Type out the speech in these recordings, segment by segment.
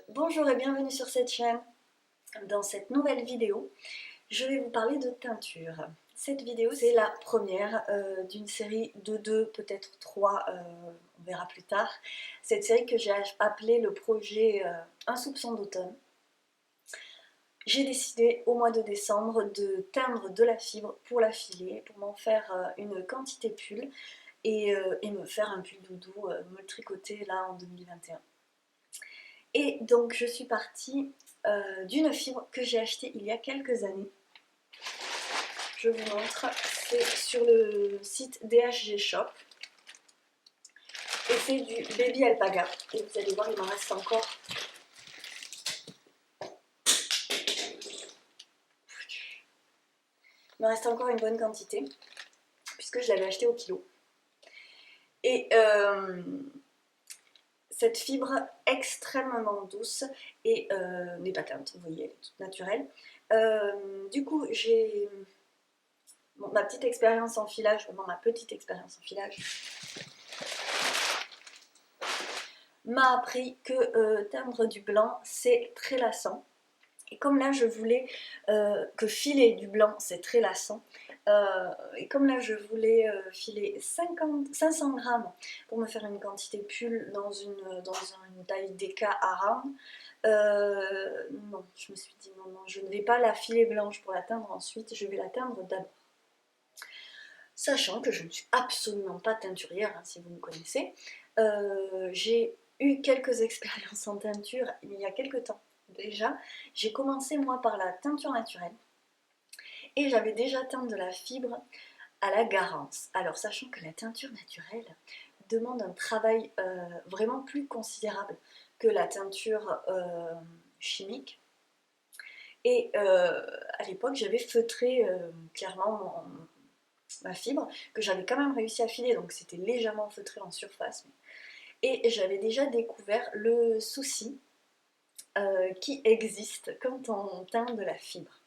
Bonjour et bienvenue sur cette chaîne. Dans cette nouvelle vidéo, je vais vous parler de teinture. Cette vidéo, c'est la première d'une série de deux, peut-être trois, on verra plus tard. Cette série que j'ai appelée le projet Un soupçon d'automne. J'ai décidé au mois de décembre de teindre de la fibre pour la filer, pour m'en faire une quantité pull et me faire un pull doudou, me le tricoter là en 2021. Et donc je suis partie d'une fibre que j'ai achetée il y a quelques années. Je vous montre, c'est sur le site DHG Shop. Et c'est du Baby Alpaga. Et vous allez voir, il m'en reste encore. Il m'en reste encore une bonne quantité, puisque je l'avais acheté au kilo. Et cette fibre extrêmement douce et n'est pas teinte, vous voyez, elle est toute naturelle. Du coup, j'ai ma petite expérience en filage, vraiment ma petite expérience en filage, m'a appris que teindre du blanc c'est très lassant. Et comme là je voulais que filer du blanc c'est très lassant, et comme là je voulais filer 500 grammes pour me faire une quantité pull dans une taille DK à round, non, je me suis dit non, non, je ne vais pas la filer blanche pour la teindre ensuite, je vais la teindre d'abord. Sachant que je ne suis absolument pas teinturière, hein, si vous me connaissez. J'ai eu quelques expériences en teinture il y a quelques temps déjà. J'ai commencé moi par la teinture naturelle et j'avais déjà teint de la fibre à la Garance. Alors sachant que la teinture naturelle demande un travail vraiment plus considérable que la teinture chimique. Et à l'époque j'avais feutré clairement ma fibre, que j'avais quand même réussi à filer, donc c'était légèrement feutré en surface. Et j'avais déjà découvert le souci qui existe quand on teint de la fibre.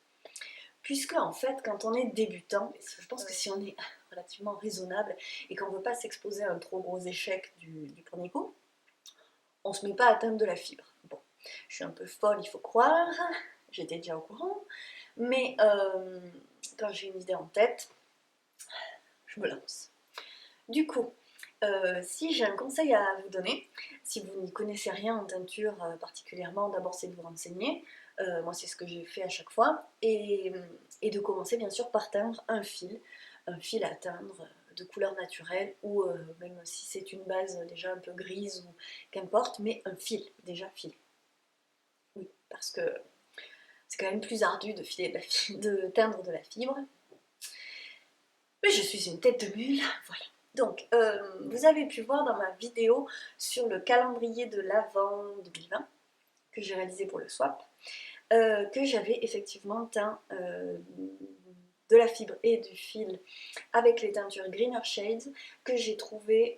Puisque en fait, quand on est débutant, je pense que si on est relativement raisonnable et qu'on ne veut pas s'exposer à un trop gros échec du premier coup, on ne se met pas à teindre de la fibre. Bon, je suis un peu folle, il faut croire, j'étais déjà au courant, mais quand j'ai une idée en tête, je me lance. Du coup, si j'ai un conseil à vous donner, si vous n'y connaissez rien en teinture particulièrement, d'abord c'est de vous renseigner, moi c'est ce que j'ai fait à chaque fois, et de commencer bien sûr par teindre un fil à teindre de couleur naturelle, ou même si c'est une base déjà un peu grise, ou qu'importe, mais un fil, déjà filé. Oui, parce que c'est quand même plus ardu de, de teindre de la fibre. Mais je suis une tête de mule, voilà. Donc, vous avez pu voir dans ma vidéo sur le calendrier de l'Avent 2020 que j'ai réalisé pour le swap, que j'avais effectivement teint de la fibre et du fil avec les teintures Greener Shades que j'ai trouvé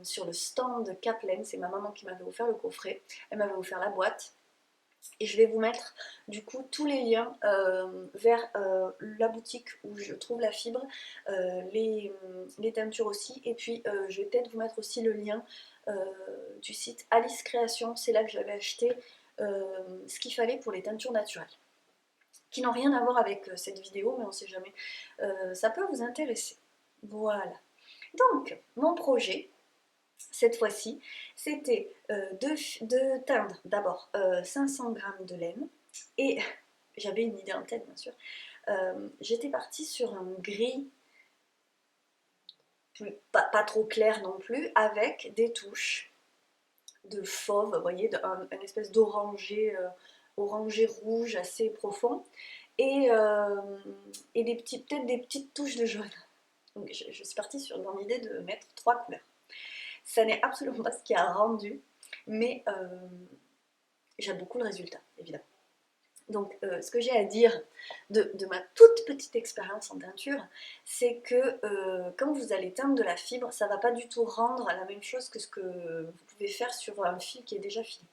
sur le stand de Kaplan. C'est ma maman qui m'avait offert le coffret, elle m'avait offert la boîte. Et je vais vous mettre du coup tous les liens vers la boutique où je trouve la fibre, les teintures aussi, et puis je vais peut-être vous mettre aussi le lien du site Alice Création. C'est là que j'avais acheté ce qu'il fallait pour les teintures naturelles, qui n'ont rien à voir avec cette vidéo, mais on ne sait jamais, ça peut vous intéresser. Voilà. Donc, mon projet, cette fois-ci, c'était de teindre d'abord 500 g de laine, et j'avais une idée en tête bien sûr. J'étais partie sur un gris pas trop clair non plus, avec des touches de fauve, vous voyez, une espèce d'orangé orangé rouge assez profond, et peut-être des petites touches de jaune. Donc je suis partie dans l'idée de mettre 3 couleurs. Ça n'est absolument pas ce qui a rendu, mais j'aime beaucoup le résultat, évidemment. Donc ce que j'ai à dire de ma toute petite expérience en teinture, c'est que quand vous allez teindre de la fibre, ça ne va pas du tout rendre la même chose que ce que vous pouvez faire sur un fil qui est déjà filé.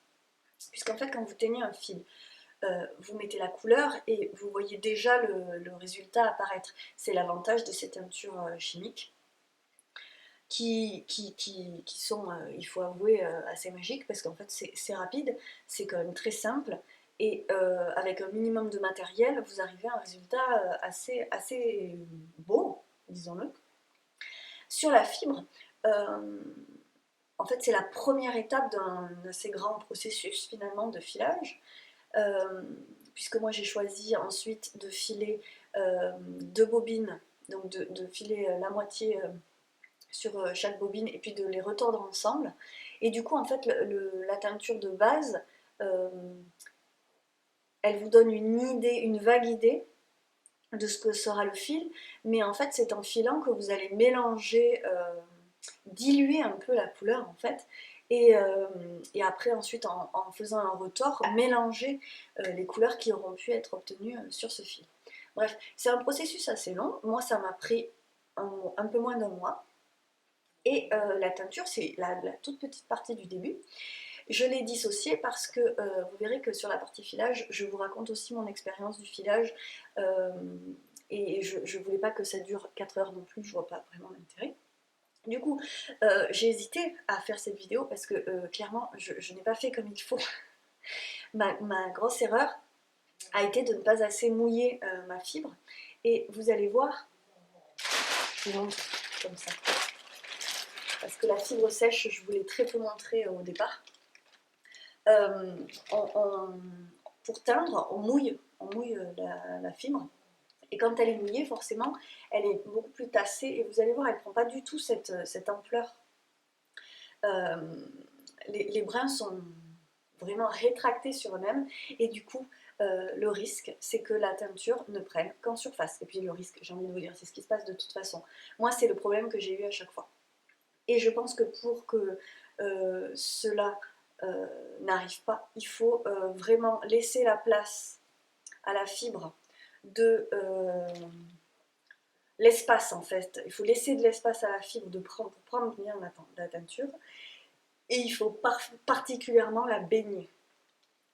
Puisqu'en fait, quand vous teignez un fil, vous mettez la couleur et vous voyez déjà le résultat apparaître. C'est l'avantage de ces teintures chimiques, qui sont, il faut avouer, assez magiques parce qu'en fait c'est rapide, c'est quand même très simple et avec un minimum de matériel, vous arrivez à un résultat assez beau, disons-le. Sur la fibre, en fait c'est la première étape d'un assez grand processus finalement de filage, euh, puisque moi j'ai choisi ensuite de filer deux bobines, donc de filer la moitié sur chaque bobine et puis de les retordre ensemble. Et du coup, en fait, la teinture de base, euh, elle vous donne une idée, une vague idée de ce que sera le fil, mais en fait, c'est en filant que vous allez mélanger, diluer un peu la couleur en fait. Et après, ensuite, en faisant un retors, mélanger les couleurs qui auront pu être obtenues sur ce fil. Bref, c'est un processus assez long. Moi, ça m'a pris un peu moins d'un mois. Et la teinture, c'est la toute petite partie du début. Je l'ai dissociée parce que vous verrez que sur la partie filage, je vous raconte aussi mon expérience du filage. euh, et je ne voulais pas que ça dure 4 heures non plus, je vois pas vraiment l'intérêt. Du coup, j'ai hésité à faire cette vidéo parce que clairement, je n'ai pas fait comme il faut. Ma grosse erreur a été de ne pas assez mouiller ma fibre. Et vous allez voir, je vous montre comme ça. Parce que la fibre sèche, je vous l'ai très peu montré au départ. Euh, pour teindre, on mouille la fibre. Et quand elle est mouillée, forcément, elle est beaucoup plus tassée. Et vous allez voir, elle ne prend pas du tout cette ampleur. Euh, les brins sont vraiment rétractés sur eux-mêmes. Et du coup, le risque, c'est que la teinture ne prenne qu'en surface. Et puis le risque, j'ai envie de vous dire, c'est ce qui se passe de toute façon. Moi, c'est le problème que j'ai eu à chaque fois. Et je pense que pour que cela n'arrive pas, il faut vraiment laisser la place à la fibre de l'espace en fait. Il faut laisser de l'espace à la fibre pour prendre bien la teinture. Et il faut particulièrement la baigner.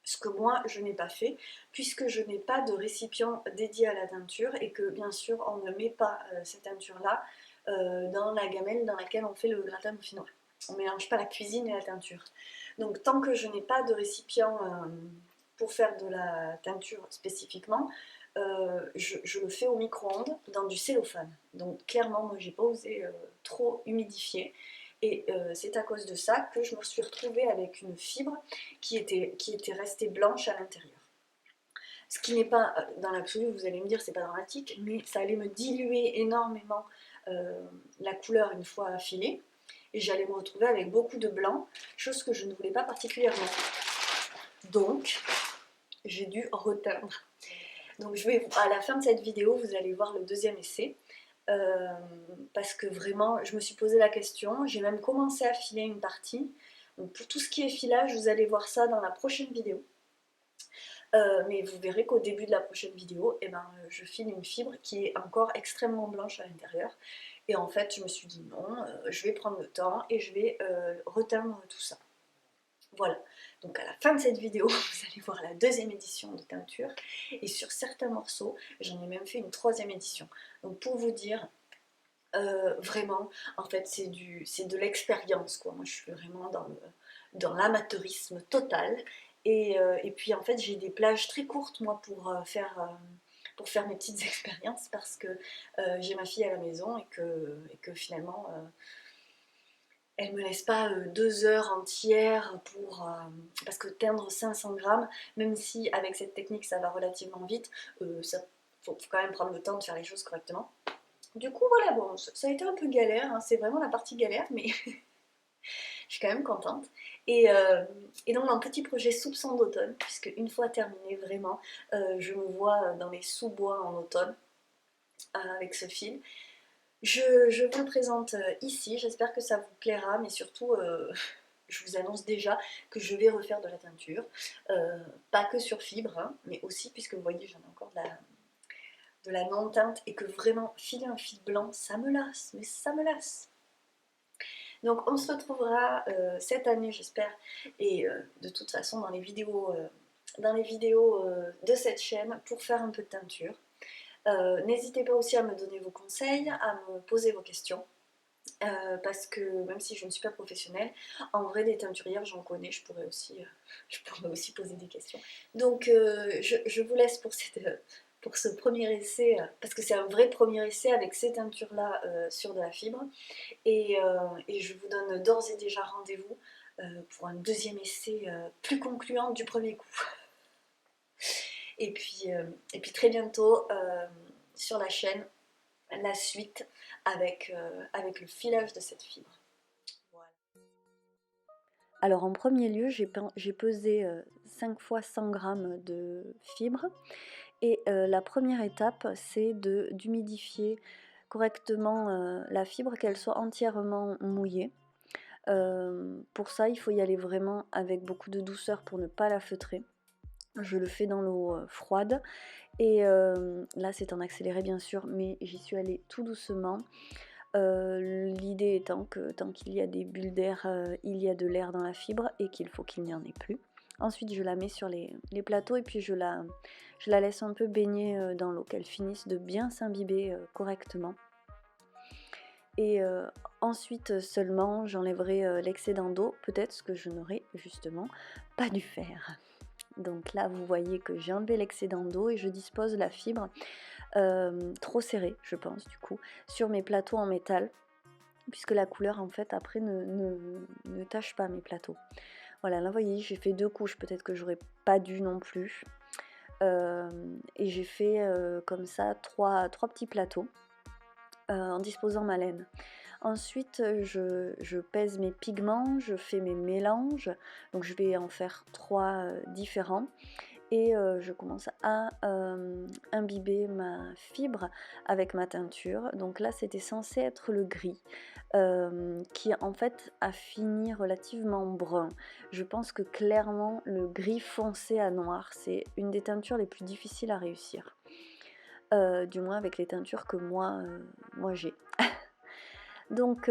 Ce que moi je n'ai pas fait, puisque je n'ai pas de récipient dédié à la teinture et que bien sûr on ne met pas cette teinture-là dans la gamelle dans laquelle on fait le gratin dauphinois. On ne mélange pas la cuisine et la teinture. Donc tant que je n'ai pas de récipient pour faire de la teinture spécifiquement, je le fais au micro-ondes dans du cellophane. Donc clairement, moi j'ai pas osé trop humidifier. Et c'est à cause de ça que je me suis retrouvée avec une fibre qui était restée blanche à l'intérieur. Ce qui n'est pas, dans l'absolu, vous allez me dire, c'est pas dramatique, mais ça allait me diluer énormément la couleur une fois affilée. Et j'allais me retrouver avec beaucoup de blanc, chose que je ne voulais pas particulièrement. Donc, j'ai dû reteindre. Donc, à la fin de cette vidéo, vous allez voir le deuxième essai. Parce que vraiment, je me suis posé la question. J'ai même commencé à filer une partie. Donc, pour tout ce qui est filage, vous allez voir ça dans la prochaine vidéo. Mais vous verrez qu'au début de la prochaine vidéo, eh ben, je file une fibre qui est encore extrêmement blanche à l'intérieur. Et en fait, je me suis dit non, je vais prendre le temps et je vais reteindre tout ça. Voilà, donc à la fin de cette vidéo, vous allez voir la deuxième édition de teinture. Et sur certains morceaux, j'en ai même fait une troisième édition. Donc pour vous dire, vraiment, en fait, c'est de l'expérience, quoi. Moi, je suis vraiment dans l'amateurisme total. Et puis, en fait, j'ai des plages très courtes, moi, pour faire mes petites expériences, parce que j'ai ma fille à la maison et que finalement, elle me laisse pas 2 heures entières parce que teindre 500 grammes, même si avec cette technique, ça va relativement vite, faut quand même prendre le temps de faire les choses correctement. Du coup, voilà, bon, ça a été un peu galère, hein, c'est vraiment la partie galère, mais je suis quand même contente. Et donc, mon petit projet soupçon d'automne, puisque une fois terminé, vraiment, je me vois dans les sous-bois en automne avec ce fil. Je vous le présente ici, j'espère que ça vous plaira, mais surtout, je vous annonce déjà que je vais refaire de la teinture, pas que sur fibre, hein, mais aussi, puisque vous voyez, j'en ai encore de la non-teinte et que vraiment filer un fil blanc, ça me lasse, mais ça me lasse. Donc on se retrouvera cette année j'espère et de toute façon dans les vidéos de cette chaîne pour faire un peu de teinture. N'hésitez pas aussi à me donner vos conseils, à me poser vos questions. Parce que même si je ne suis pas professionnelle, en vrai des teinturières j'en connais, je pourrais aussi poser des questions. Donc je vous laisse pour ce premier essai, parce que c'est un vrai premier essai avec ces teintures-là sur de la fibre. Et je vous donne d'ores et déjà rendez-vous pour un deuxième essai plus concluant du premier coup. Et puis très bientôt sur la chaîne, la suite avec le filage de cette fibre. Voilà. Alors en premier lieu, j'ai pesé 5 fois 100 g de fibres. Et la première étape, c'est d'humidifier correctement la fibre, qu'elle soit entièrement mouillée. Pour ça, il faut y aller vraiment avec beaucoup de douceur pour ne pas la feutrer. Je le fais dans l'eau froide et là c'est en accéléré bien sûr, mais j'y suis allée tout doucement. L'idée étant que tant qu'il y a des bulles d'air, il y a de l'air dans la fibre et qu'il faut qu'il n'y en ait plus. Ensuite je la mets sur les plateaux et puis je la laisse un peu baigner dans l'eau, qu'elle finisse de bien s'imbiber correctement. Et ensuite seulement j'enlèverai l'excédent d'eau, peut-être ce que je n'aurais justement pas dû faire. Donc là vous voyez que j'ai enlevé l'excédent d'eau et je dispose la fibre trop serrée je pense du coup sur mes plateaux en métal, puisque la couleur en fait après ne tâche pas mes plateaux. Voilà, là vous voyez j'ai fait 2 couches, peut-être que j'aurais pas dû non plus. Et j'ai fait comme ça 3 petits plateaux en disposant ma laine. Ensuite, je pèse mes pigments, je fais mes mélanges, donc je vais en faire 3 différents et je commence à imbiber ma fibre avec ma teinture. Donc là, c'était censé être le gris, qui en fait a fini relativement brun. Je pense que clairement, le gris foncé à noir, c'est une des teintures les plus difficiles à réussir. Du moins avec les teintures que moi j'ai. Donc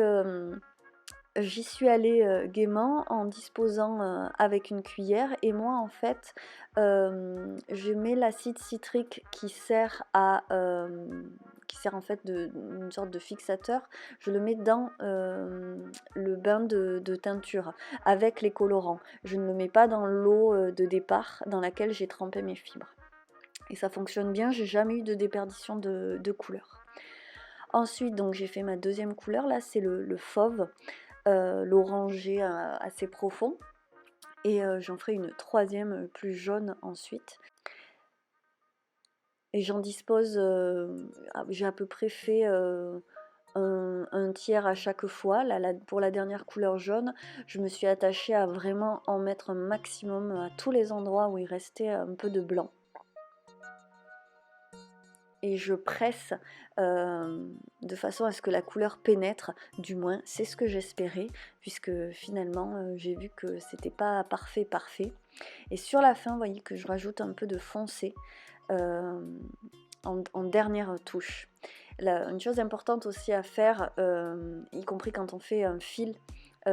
j'y suis allée gaiement en disposant avec une cuillère et moi en fait je mets l'acide citrique qui sert en fait une sorte de fixateur, je le mets dans le bain de teinture avec les colorants. Je ne le mets pas dans l'eau de départ dans laquelle j'ai trempé mes fibres. Et ça fonctionne bien, j'ai jamais eu de déperdition de couleur. Ensuite, donc j'ai fait ma deuxième couleur, là c'est le fauve, l'orangé assez profond. Et j'en ferai une troisième plus jaune ensuite. Et j'en dispose, j'ai à peu près fait un tiers à chaque fois. Là, pour la dernière couleur jaune, je me suis attachée à vraiment en mettre un maximum à tous les endroits où il restait un peu de blanc. Et je presse de façon à ce que la couleur pénètre, du moins c'est ce que j'espérais, puisque finalement j'ai vu que c'était pas parfait. Et sur la fin, vous voyez que je rajoute un peu de foncé en dernière touche. Une chose importante aussi à faire, y compris quand on fait un fil,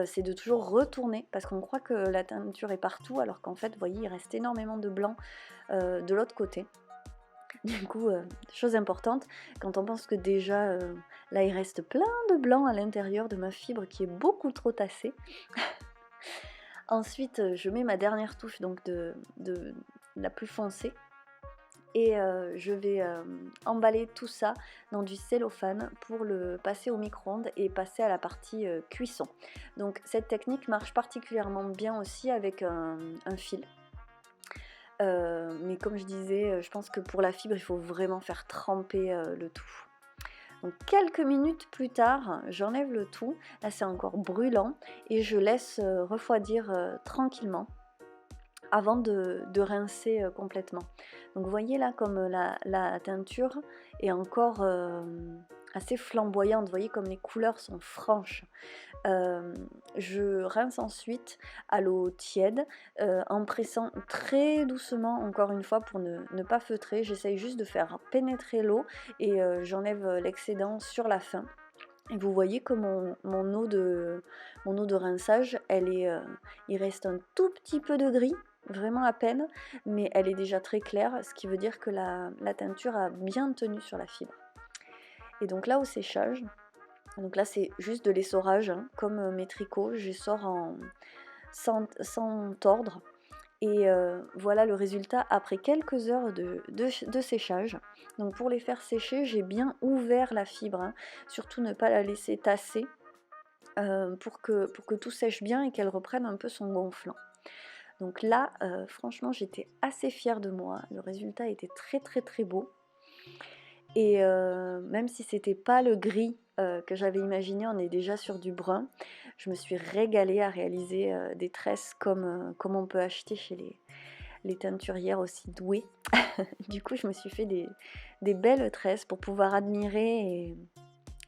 c'est de toujours retourner, parce qu'on croit que la teinture est partout, alors qu'en fait, vous voyez, il reste énormément de blanc de l'autre côté. Du coup, chose importante, quand on pense que déjà, là il reste plein de blanc à l'intérieur de ma fibre qui est beaucoup trop tassée. Ensuite, je mets ma dernière touche, donc de la plus foncée. Et je vais emballer tout ça dans du cellophane pour le passer au micro-ondes et passer à la partie cuisson. Donc cette technique marche particulièrement bien aussi avec un fil. Mais comme je disais, je pense que pour la fibre, il faut vraiment faire tremper le tout. Donc quelques minutes plus tard, j'enlève le tout. Là, c'est encore brûlant et je laisse refroidir tranquillement avant de rincer complètement. Donc vous voyez là comme la teinture est encore assez flamboyante. Vous voyez comme les couleurs sont franches. Je rince ensuite à l'eau tiède en pressant très doucement encore une fois pour ne pas feutrer. J'essaye juste de faire pénétrer l'eau et j'enlève l'excédent sur la fin. Et vous voyez que mon eau de rinçage, il reste un tout petit peu de gris, vraiment à peine, mais elle est déjà très claire, ce qui veut dire que la teinture a bien tenu sur la fibre. Et donc là au séchage, Donc là c'est juste de l'essorage, hein, comme mes tricots, j'essore sans tordre. Et voilà le résultat après quelques heures de séchage. Donc pour les faire sécher, j'ai bien ouvert la fibre, hein. Surtout ne pas la laisser tasser pour que tout sèche bien et qu'elle reprenne un peu son gonflant. Donc là, franchement, j'étais assez fière de moi. Le résultat était très très très beau. Et même si c'était pas le gris que j'avais imaginé, on est déjà sur du brun. Je me suis régalée à réaliser des tresses comme on peut acheter chez les teinturières aussi douées. Du coup, je me suis fait des belles tresses pour pouvoir admirer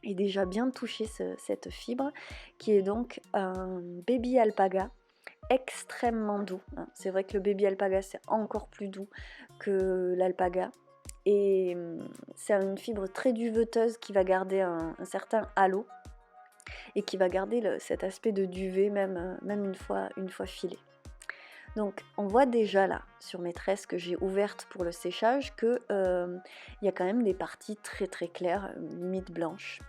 et déjà bien toucher cette fibre qui est donc un baby alpaga extrêmement doux. C'est vrai que le baby alpaga c'est encore plus doux que l'alpaga. Et c'est une fibre très duveteuse qui va garder un certain halo et qui va garder cet aspect de duvet même une fois filée. Donc on voit déjà là sur mes tresses que j'ai ouvertes pour le séchage que y a quand même des parties très très claires, limite blanches.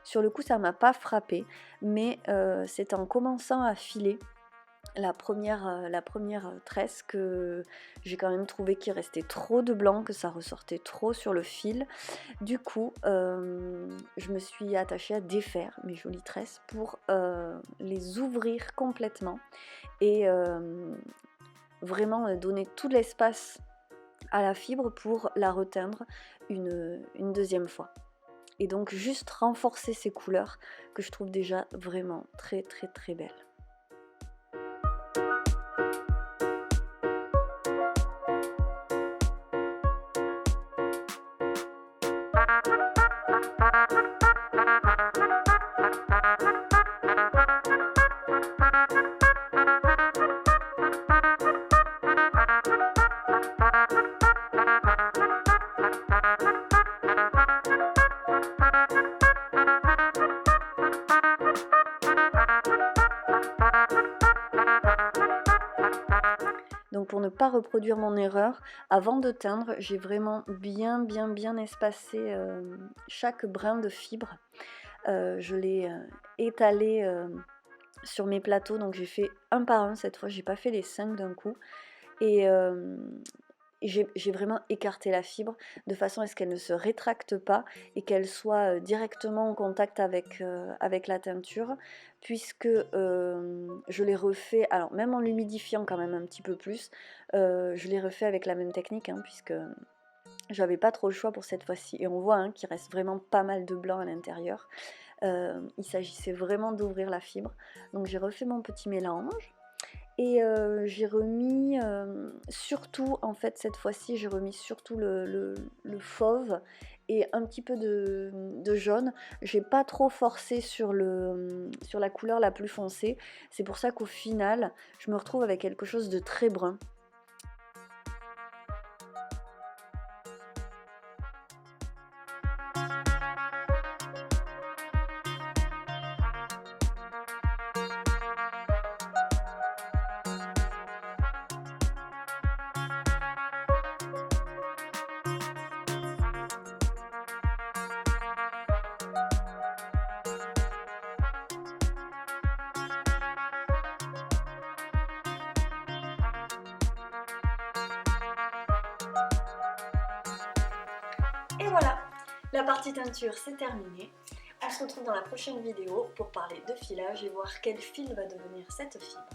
Sur le coup ça m'a pas frappé, mais c'est en commençant à filer la première tresse que j'ai quand même trouvé qu'il restait trop de blanc, que ça ressortait trop sur le fil. Du coup, je me suis attachée à défaire mes jolies tresses pour les ouvrir complètement et vraiment donner tout l'espace à la fibre pour la reteindre une deuxième fois. Et donc juste renforcer ces couleurs que je trouve déjà vraiment très très très belles. Donc pour ne pas reproduire mon erreur, avant de teindre, j'ai vraiment bien espacé chaque brin de fibre. Je l'ai étalé sur mes plateaux, donc j'ai fait un par un cette fois, j'ai pas fait les 5 d'un coup. Et j'ai vraiment écarté la fibre de façon à ce qu'elle ne se rétracte pas et qu'elle soit directement en contact avec la teinture, puisque je l'ai refait, alors même en l'humidifiant quand même un petit peu plus, je l'ai refait avec la même technique, hein, puisque j'avais pas trop le choix pour cette fois-ci. Et on voit hein, qu'il reste vraiment pas mal de blanc à l'intérieur. Il s'agissait vraiment d'ouvrir la fibre. Donc j'ai refait mon petit mélange. Et j'ai remis surtout, en fait cette fois-ci, j'ai remis surtout le fauve et un petit peu de jaune. J'ai pas trop forcé sur la couleur la plus foncée. C'est pour ça qu'au final, je me retrouve avec quelque chose de très brun. Et voilà, la partie teinture c'est terminé. On se retrouve dans la prochaine vidéo pour parler de filage et voir quel fil va devenir cette fibre.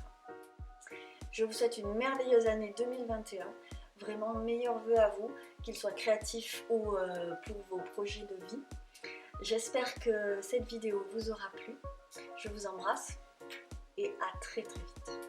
Je vous souhaite une merveilleuse année 2021. Vraiment meilleurs vœux à vous, qu'ils soient créatifs ou pour vos projets de vie. J'espère que cette vidéo vous aura plu. Je vous embrasse et à très vite.